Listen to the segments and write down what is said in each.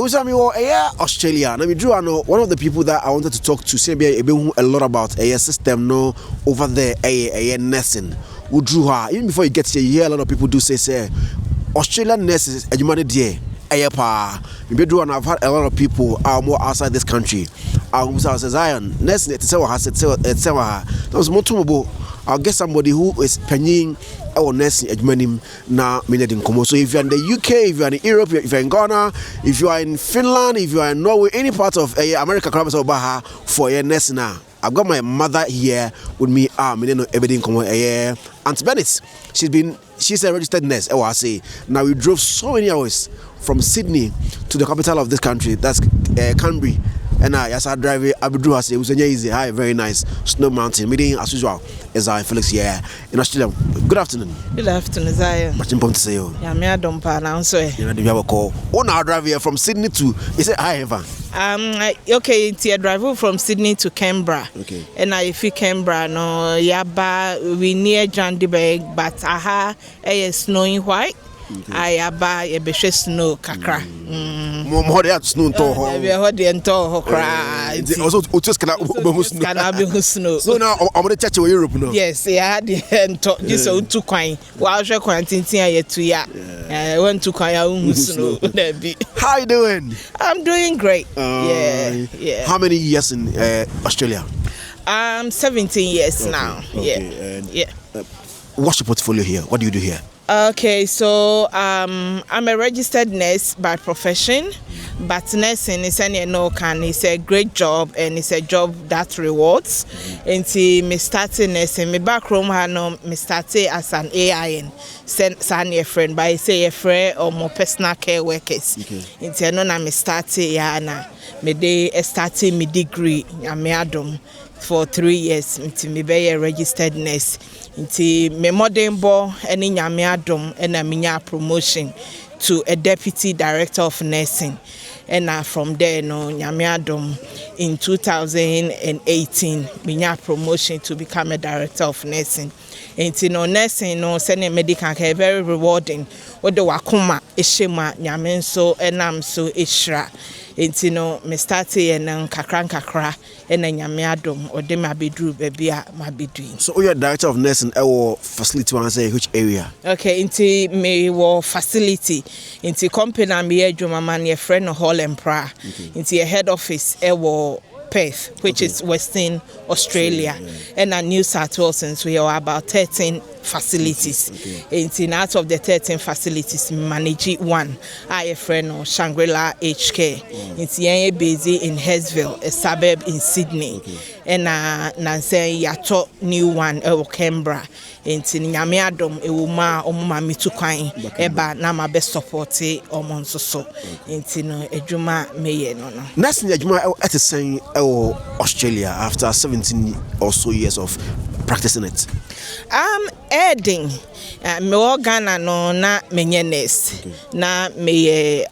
was Australia. Now we drew one of the people that I wanted to talk to. Say a lot about a system no over there. A nursing. We drew her even before you get here. You hear a lot of people do say Australian nurses. A human dear. I've had a lot of people more outside this country. Zion nursing. I'll get somebody who is penning our nursing admin now. So if you're in the UK, if you're in Europe, if you're in Ghana, if you are in Finland, if you are in Norway, any part of America, for your nursing now. I've got my mother here with me. Everything Aunt Bennett. She's a registered nurse. I say now we drove so many hours from Sydney to the capital of this country. That's Canberra. And as I drive it, Abdul has it was easy, high, very nice snow mountain. Meeting as usual is Zionfelix here in Australia. Good afternoon. Good afternoon, Zion. Much important to say you. Yeah, me I don't pronounce it. You know, you have a call. One hour drive here from Sydney to. Is it high ever? Okay, it's a drive from Sydney to Canberra. Okay. And if you Canberra, no, yaba we near Jandyberg, but a snowing white. I buy a bit snow kakra. More than snow to her. We are the entire cry. Also, just cannot be snow. So now I'm going to touch Europe now. Yes, yeah, the end this old to coin. While you're quarantined here to ya. I went to coin snow. How you doing? I'm doing great. Yeah. How many years in Australia? 17 years now. Okay, yeah. What's your portfolio here? What do you do here? Okay, so I'm a registered nurse by profession, but nursing is it's a great job and it's a job that rewards. Until me started nursing, me back home me started as an AIN, send a friend, but I say a friend or more personal care workers. Until me started me started my degree for 3 years. Until me be a registered nurse. Nti me modern bo ene nyame adom ena minya promotion to a deputy director of nursing, and from there no nyame adom in 2018 minya promotion to become a director of nursing. Nti no nursing no senior medical care very rewarding. Ode wakoma eshema nyame nso enam so eshra. Nti no me started and kakra and nyame adom ode ma bedru baby a ma bedru. So you are director of nursing or facility one say which area? Okay, nti me wo facility nti company am here adwuma man your friend no Hall and Pra. Nti a head office wo Perth, which is Western Australia, and a New South Wales, since we are about 13 facilities. And out of the 13 facilities, manage one. I have a friend of Shangri-La HK. It's busy in Hurstville, a suburb in Sydney. And Nancy Yato new one, Canberra. And Nyame Adom, a woman, Mami Tukain, Eba, Nama best support, or Monsoso. And a Juma Maye. Nursing Juma at the same Australia after 17 or so years of practicing it. Adding me Ghana no na menyenes na me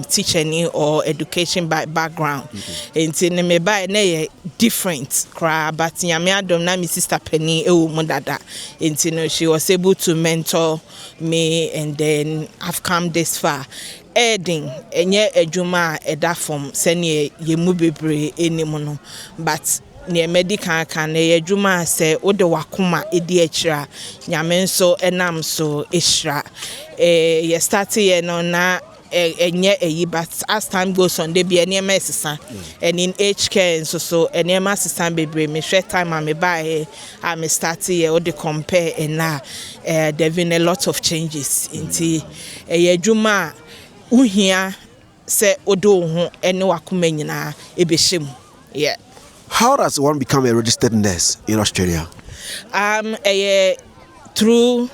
teaching or education by background. Enti me by na different cra but nyame adom na me sister Penny ewo mu dada. Enti no she was able to mentor me and then I've come this far. Adding enye adwuma eda form sene ye mu bebre enimu no but near medical can adwuma say ode wakoma edi akira nyame nso enam so ishra ye start ye no na enye eyi but as time goes on they be enema assistant and in HK and so enema assistant bebre me share time am buy am start ye ode compare and now there been a lot of changes inti adwuma uhia se odo ho ene wakoma nyina ebehim. Yeah. How does one become a registered nurse in Australia? Through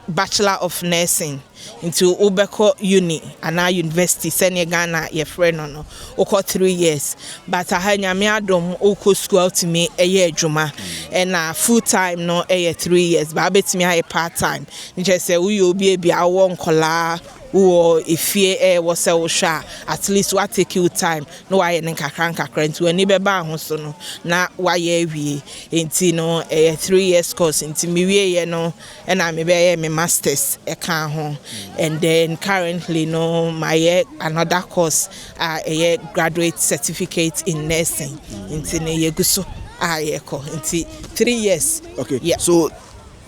Bachelor of Nursing into Ubeko Uni and our university, Senior Ghana, your friend no, oko 3 years. But I had nyamiadom oko school to me a year juma and full time no 3 years. But I bet me a part time. Just say we will be a one collar or if you was so sure, at least what take you time. No, I ain't kakra into any beba hosono. Na why we into no a 3 years course into me, you know, and I'm a master's a can home, and then currently no my another course a graduate certificate in nursing into Neguso. Into 3 years. Okay. Yeah. So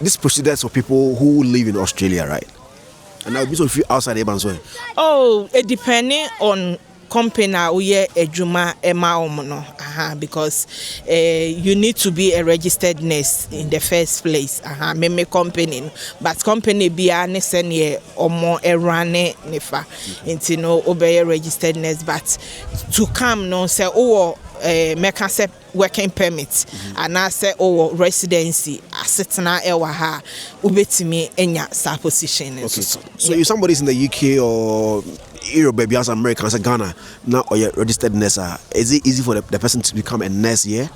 this procedure for people who live in Australia, right? And I'll be so few outside Ebansoy. Oh, it depending on company uye ejuma ema omono. Because you need to be a registered nurse in the first place. Me company, but company be a nesenie or more erane nefa. Into no obey registered nurse, but to come no say make us working permit and I say residency asetna ewa ha ubetimi enya sa position. Okay. So if somebody's in the UK or Europe, maybe as Americans, Ghana, now or you're registered nurse, is it easy for the person to become a nurse here?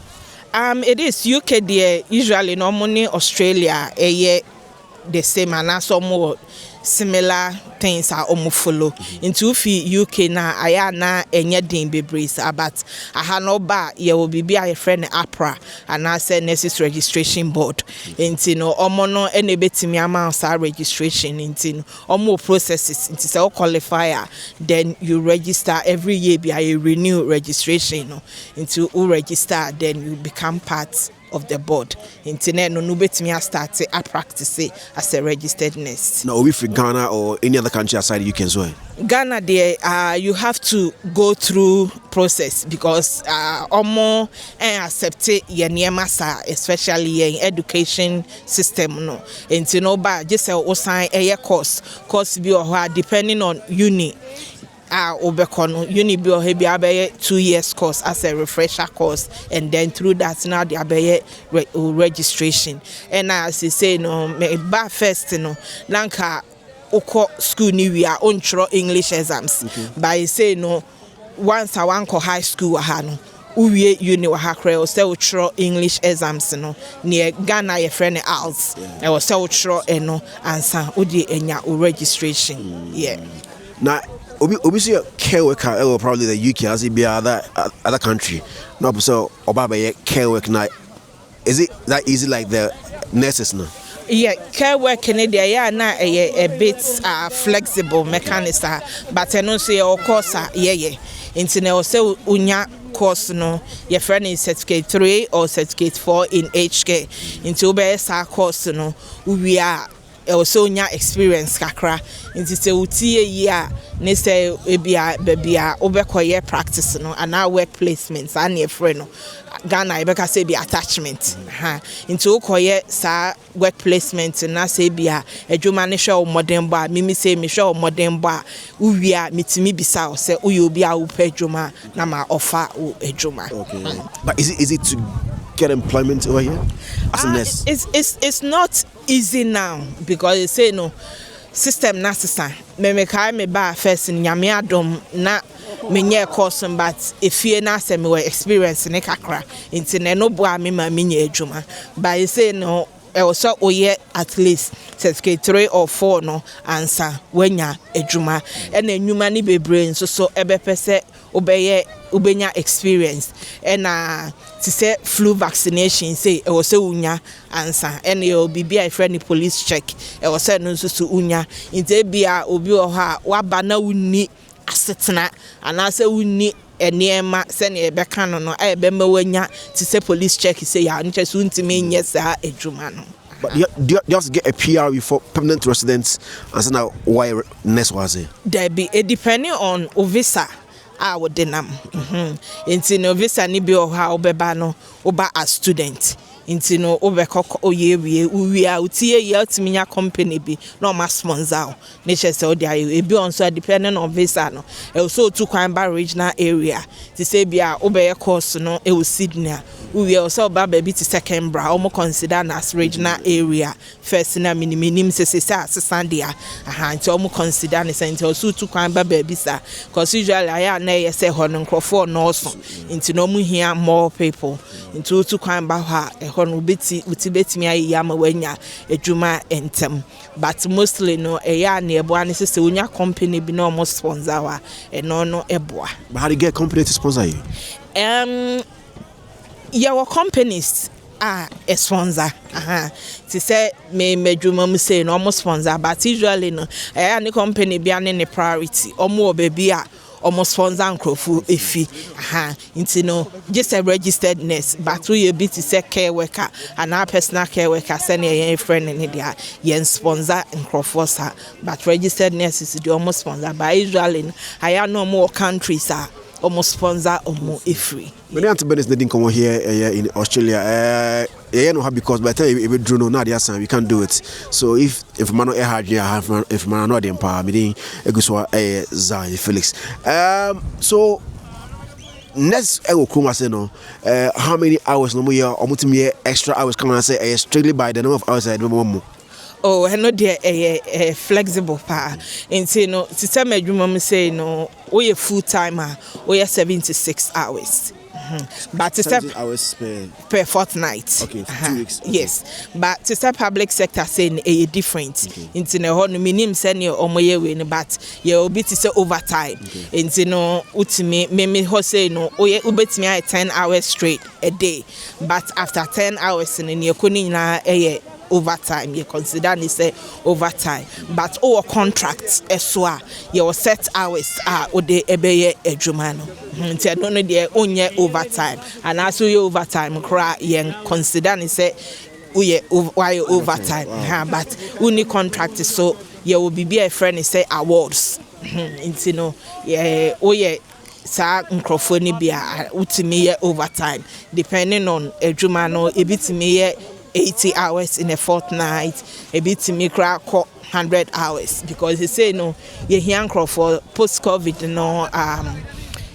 It is UK there usually normally Australia the same and also more similar things are follow into UK na aya na enye din bebree but aha no ba ye will be a friend APRA and I say nurses registration board into no omo no ene betimi ama sa registration into omo processes into say qualifier then you register every year be a renew registration into who register then you become part of the board. Internet no betimi start a practice as a registered nurse. Now we for Ghana or any other country outside the UK as well. Ghana there you have to go through process because omo accept your niemasa especially in education system no. Into no ba just say sign a course be or depending on uni. Obekono uni bi o hebi abaye 2 years course as a refresher course and then through that now the abaye registration and as you say no me ba first no nanka oko school ni we are on English exams but I say no once I want ko high school aha no uwie uni wa hakre o say utro English exams no near Ghana your friend else e o say utro eno ansa odi enya o registration now obviously care worker or probably the UK as it be other country no so oba care work now is it that easy like the nurses now? Care work in there na a bit flexible mechanism but I know say of course into no say unya course no your friend is certificate 3 or certificate 4 in HK into be sa course no we are also nya experience kakra into say utie year ne say ebia babia obekoye practice no and our work placements and your friend no Ghana ebeka say be attachment into okoye sa work placement na say bia adwuma ne hwe modern ba mimi say me hwe modern ba uwia mitimi bisa say uye obi a upa adwuma na ma offer adwuma. Okay. But is it to get employment over here as a nurse? It's not easy now because you say no system na sister me kai me ba first nyame adom na menye course but if you na say me experience ne kakra into no bo a me ma menye adwuma but you say no also oye at least certificate 3 or 4 no answer wenya adwuma and enwuma ni bebre so ebepese ubenya experience and to say flu vaccination say e was unya answer and you be a friendly police check e was no so unya inte bia obi o ha waba na unni asetena anase unni eniema se na ebeka no e be ma wanya to say police check say ya nche so ntimi nye sa adwuma no. But do you have to get a PR before permanent residents and so now why nurse was it? There be it depending on visa denam into no visa ni bi o ha obeba no oba as student into no obekọ oye we utie ye ultimate company bi no ma sponsor nature say o dey e bi on so depending on visa no e also to Kwamba regional area to say bia obeye course no e Sydney we also about baby to second bra almost consider as regional area first na minimum say assistant there nti almost consider ne say also to Kwamba baby sir because usually I na say ho no crofo no so nti no mu here more people into to Kwamba ha hɔ no betimi ayi ama wanya adwuma entem but mostly no eya na eboa ne sɛ onya company bi na almost sponsor wa eno no eboa. But how do you get company to sponsor you? Your companies are a sponsor. To say me medwuma mu say no almost sponsor but usually no any company bi ane ne priority omo obabi a almost sponsor nkrofo efi into no just a registered nurse but we a bit to say care worker and our personal care worker send a friend in there yen sponsor nkrofo sa but registered nurse is the almost sponsor but usually I know more countries are almost sponsor or more free. Many antibodies didn't come here in Australia. No, because by the time you drew no we can't do it. So if man no hard if man no the empower me a good so Zionfelix. So next I will come say no how many hours no more or multi extra hours come and say strictly by the number of hours I do more. Oh, I know they're flexible pa. And say no, to tell me, you say no, we a full timer, we are 76 hours. But to step hours per fortnight. Okay, for 2 weeks. Okay. Yes, but to step public sector saying a different. Into the whole minimum senior or my win, but you will be to say overtime. Into no, ultimate, me say no, oh yeah, ubet me 10 hours straight a day. But after 10 hours in your kunina a overtime, you consider it say overtime. But our contracts eswa your set hours are ode ebeye ejumano. Nti no no dey onye overtime. And as you overtime cry yen consider it say we why overtime. But only contract so you will be a friend say awards. Nti no yeah oye sa nkrofo ni bia utimi overtime depending on ejuma no ebitimi 80 hours in a fortnight, a bit to make 100 hours because they say no, you hear for post-COVID no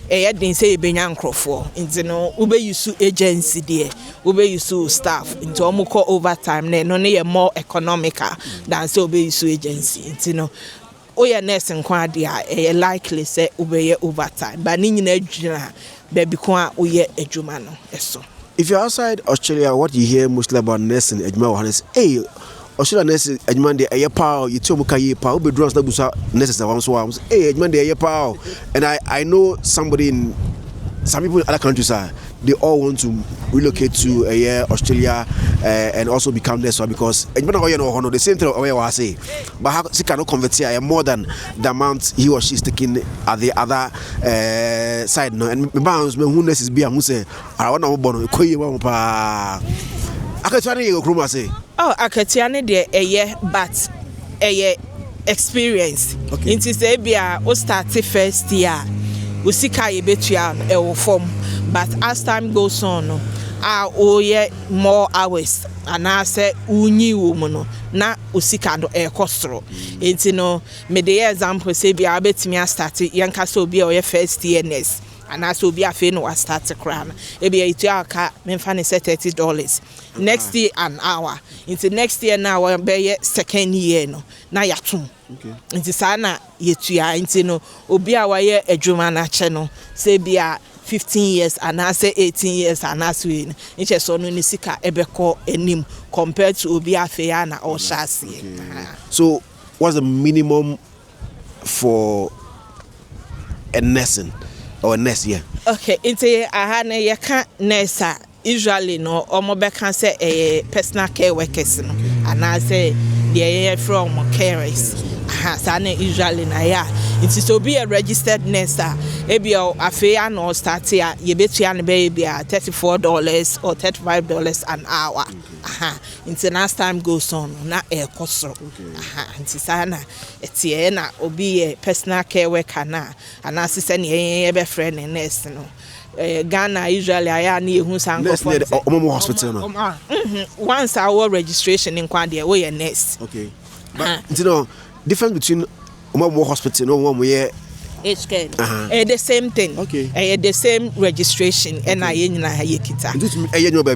didn't say be for into no ube use agency there, ube use staff into omuko overtime no more economical than so be use agency into no. Oh yeah, nursing quadia likely say ube overtime, but nina baby kwa uye ejumano eso. If you're outside Australia, what you hear mostly about nursing, Ejma is, hey, Australia nursing, Ejman de air power, you tell me power, be drones that busa nurses that once was, hey, Ejman de air power. And I know somebody in some people in other countries they all want to relocate to Australia and also become nurses because Ejman the same thing I say, but how she cannot convert here more than the amount he or she is taking at the other side no and bounds me who nurses be am say I want to born koyi wa pa akatiane ye okroma say oh akatiane de but experience into say bia o start first year we sika ye betua e wo form but as time goes on more hours and I say unyi woman na usika do ekosoro enti no me the example say bia betimi start yanka so bia o first year nurse and as obi afi no was start crown e bia itu aka me fa ne $30 next year an hour into next year now we be second year no na yatum into sana yetua into no obi a waye adwuma na che no say bia 15 years and I say 18 years and as we in so no nisika ebeko enim compared to obi afeya na or shasi. So what's the minimum for a nursing or a nurse here? Okay, into ahane yaka nurse usually no omo beka say personal care workers no and I say they from carers sana usually na ya it is to be a registered nurse ebia afeya no start ya ye betua ne be bia $34 or $35 an hour until last time goes on na e kosoro until sana etie na obi a personal care worker na and as say ne be friend nurse no Ghana usually I need who sang hospital no once our registration in Kwande we a nurse okay but you know difference between hospital no one we the same thing. Okay. The same registration and I nyina kita.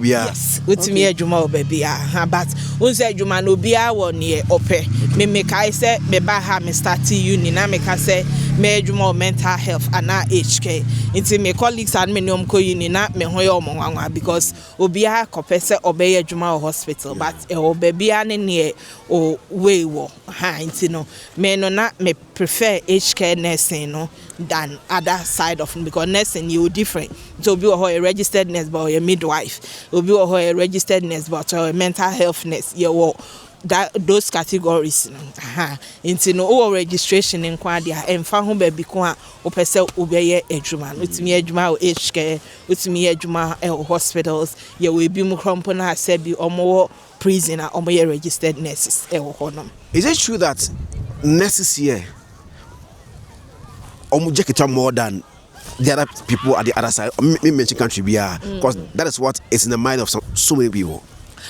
Yes. Utimi adwuma baby but unse adwuma no bia won ye ope. Me kai say me ba ha me start uni na me ka say me adwuma mental health ana HK nti me colleagues and me nom ko uni na me ho ye omonwanwa because obia kopese obeye adwuma hospital but obebia ne o way wo ha nti no me no na me prefer HK nursing no than other side of because nursing you different so obi wo a registered nurse but a midwife obi wo a registered nurse but a mental health nurse you wo that those categories into no registration in Quadia and found baby kwa opese obeye adwuma utimi adwuma HK utimi adwuma hospitals ye we bi mu krompona asebi omo prison a omo registered nurses honom. Is it true that nurses here omo jekita more than the other people at the other side me mention country because that is what is in the mind of so many people?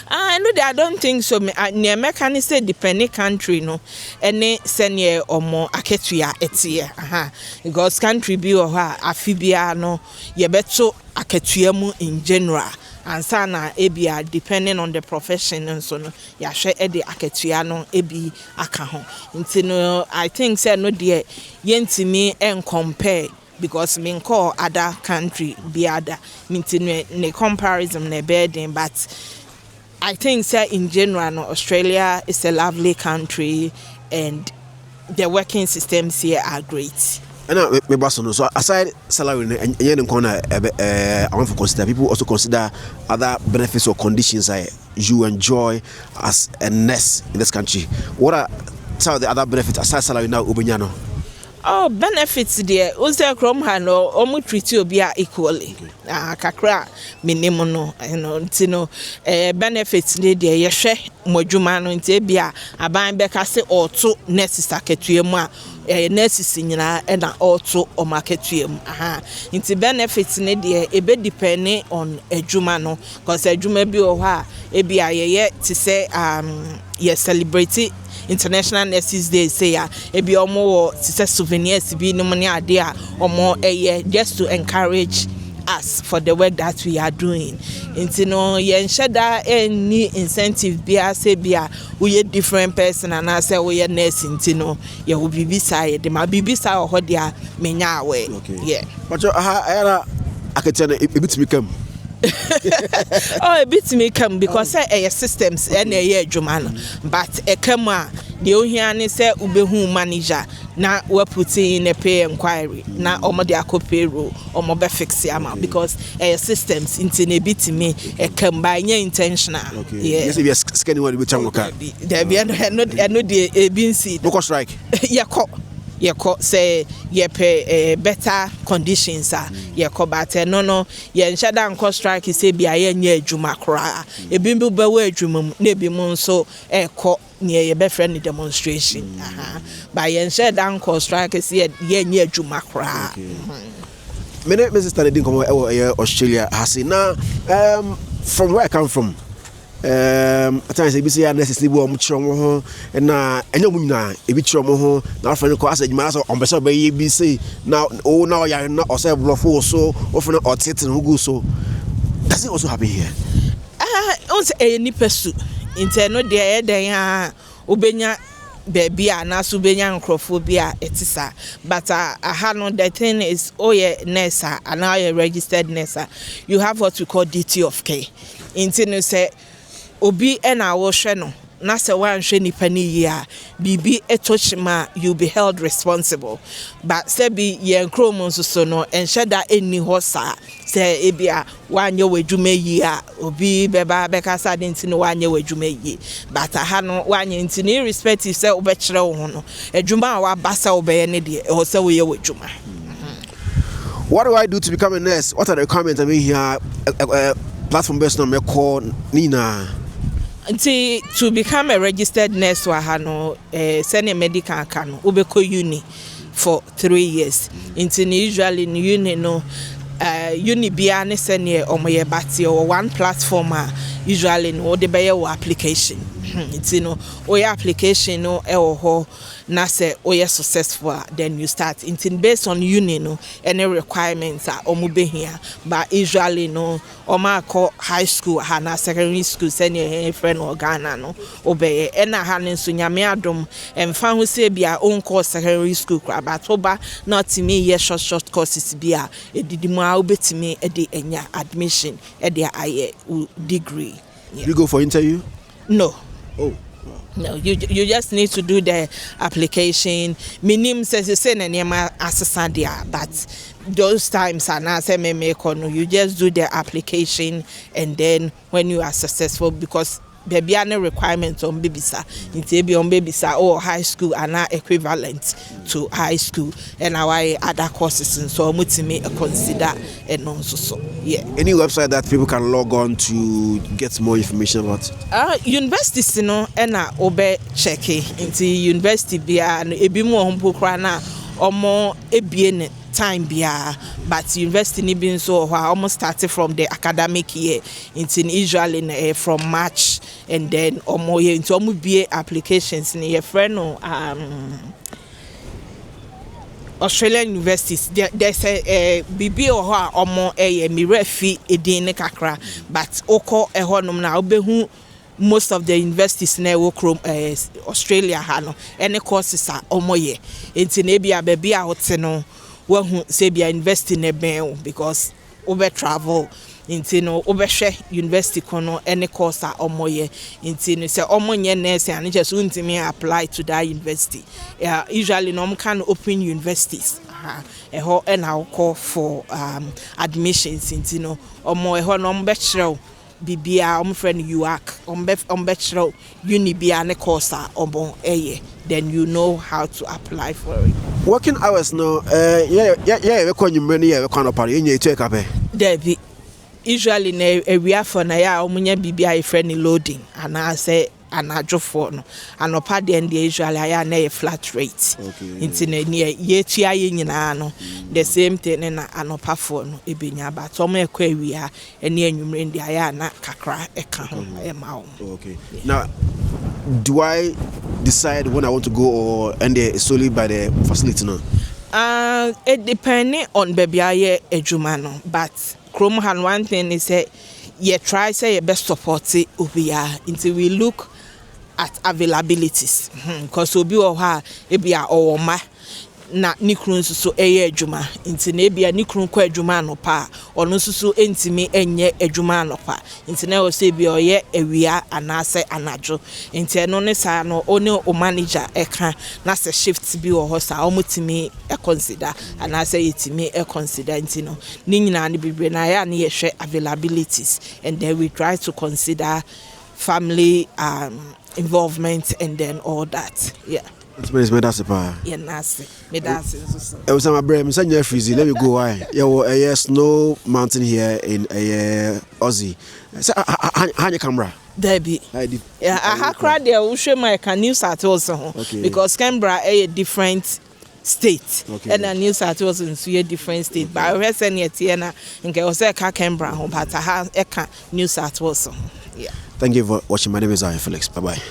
I know that I don't think so. Near mechanic say depending country no, any senior or more aketuya etie. Because country be or afibia no, ye beto aketuyamu in general. And sana ebia depending on the profession and so no, ya share edi aketuya no ebi akaho. Intino I think say no dear yentimi and compare. Because me call other country be other. Mintino ne comparison ne bedding but. I think say in general no, Australia is a lovely country and the working systems here are great. And me basono so aside salary and I want to consider people also consider other benefits or conditions you enjoy as a nurse in this country. What are some of the other benefits aside salary now ubenyano? Oh, benefits there. Uze krom ha no omu treat you be equally. Kakra minimum no, ntino benefits there ye hwe modwuma no nti bia aban beka se oto nurses aketuemu a nurses nyina e na oto o marketuemu nti benefits ne there e be depend on adwuma no because adwuma bi o ha e bia ye ti say ye celebrate International Nurses Day say ya ebi omo say souvenirs bi no money ade a omo just to encourage us for the work that we are doing. Intino ye nsheda any incentive bia say bia we different person and I say we nurse intino ye will be beside them bibisa ho dia menya awe. Yeah. But I can it me come. Oh, a bit me come because systems and a adwuma but a come the ohiane say ubehu manager na we put in a pay inquiry na omo de akopero omo be fix am because systems into a bit me a come by intentional. Yeah. Yes, if you scanning what we talk there be no the ABC no strike. Yeah, say ye pay better conditions ye ko but no ye nshada nko strike say bia ye nya adwuma kra e bimbu be wa adwuma na bi mu nso ko near ye be friend demonstration but ye nshada nko strike say ye nya adwuma kra. Many Mrs. Tanedin come Australia has now from where I come from at times e be say necessarily wo mchiro ho na enye mu nyina e bi chiro ho na afọ ko asa jima so on be so be bi say na o na ya na o say blofo so o funa o tete no go so does it also happen here on say ni pesu interno de den a obenya baby na so benya nkrophobia etisa but aha no the thing is nurse and now you registered nurse you have what we call duty of care intino say obi na wo hwe no na se wan hwe nipa ni yi a bibi etochima you be held responsible but se bi ye nkrom so no enheda eni ho sa se ebia wanye wadwuma yi a obi beba beka sa de ntino wanye wadwuma yi but aha no wanye ntino irrespective se obekere wo ho no adwuma a wabasa obeye ne de o se wo ye wadwuma. What do I do to become a nurse? What are the comments I mean here platform based on me call Nina to become a registered nurse wahano senior medical kano ubeko uni for 3 years usually uni no uni bia ne senior omoye bati or one platform usually no the be your application it's your application no na say you're successful then you start in based on uni any requirements are be here but usually no call high school na secondary school send your friend or Ghana no obey and na ha nso nyame adom emfa ho say bia own course secondary school but oba not to me yes short courses bia edidimu a obetimi e de enya admission e de aye degree. You go for interview? No. Oh. No, you just need to do the application. Minim says you say na niema assessment there, but those times are not say me you just do the application and then when you are successful because there be any requirements on babisa into be on babisa or high school are not equivalent to high school and our other courses and so mutimi consider and also so yeah. Any website that people can log on to get more information about it? Universities and obe check into university bia and ebi mo hompo kra na omo ebie time bia but university ni been so almost started from the academic year into usually from March and then omo year into omo BA applications ni your friend Australian universities there's a BB or omo mirror fee edin ne kakra but oko ehonum na obehu most of the universities na wo krom Australia ha no any courses are omo ye enti na bia baby a hote no wahu say bia university na ben because over travel enti no obehwe university kono any course are omo ye enti no say omo nye nurse and just untimi apply to that university usually no can open universities eho and I call for admissions enti no omo eho no mbechrew bibia friend UAC bachelor uni bia ne course obon then you know how to apply for it. Working hours no yeah we kwa nyumre ni we kwa no pare enye etu ekape there be usually na we for na ya omunya bibia e friend loading and I say anajo for no anopa de and usually aya na flat rate into na ye tua ye nyina no the same thing na anopa for no ebenya but omo ekwa awia ene anwumre ndi aya na kakra eka ho e ma ho. Okay now do I decide when I want to go or and solely by the facility no? It depending on baby aye ejuma no but Chrome han one thing is say you try say your best support it ubia until we look at availabilities because obi o ha ebia o ma na nikru nsusu eye adwuma nti na ebia nikru kwa adwuma no pa ono nsusu entimi enye adwuma no pa nti na o se bia oye awia anase anajo nti eno ne sa no oni o manager eka na se shift bi o ho sa o mutimi e consider anase yetimi e consider nti no ni nyina ne bibre na ya ne yehwe availabilities and then we try to consider family involvement and then all that yeah. It's me that's pa. Yeah, nasty. Me that's so. I was my brother, me freezy. Let me go. Why? Yeah, snow mountain here in Aussie. So, how your camera? Debbie. Yeah, I have cried there. We show my New South Wales because Canberra a different state and a New South Wales is a different state. But I was saying yet here na nke o say Canberra, but I have New South Wales. Yeah. Thank you for watching. My name is Zionfelix. Bye bye.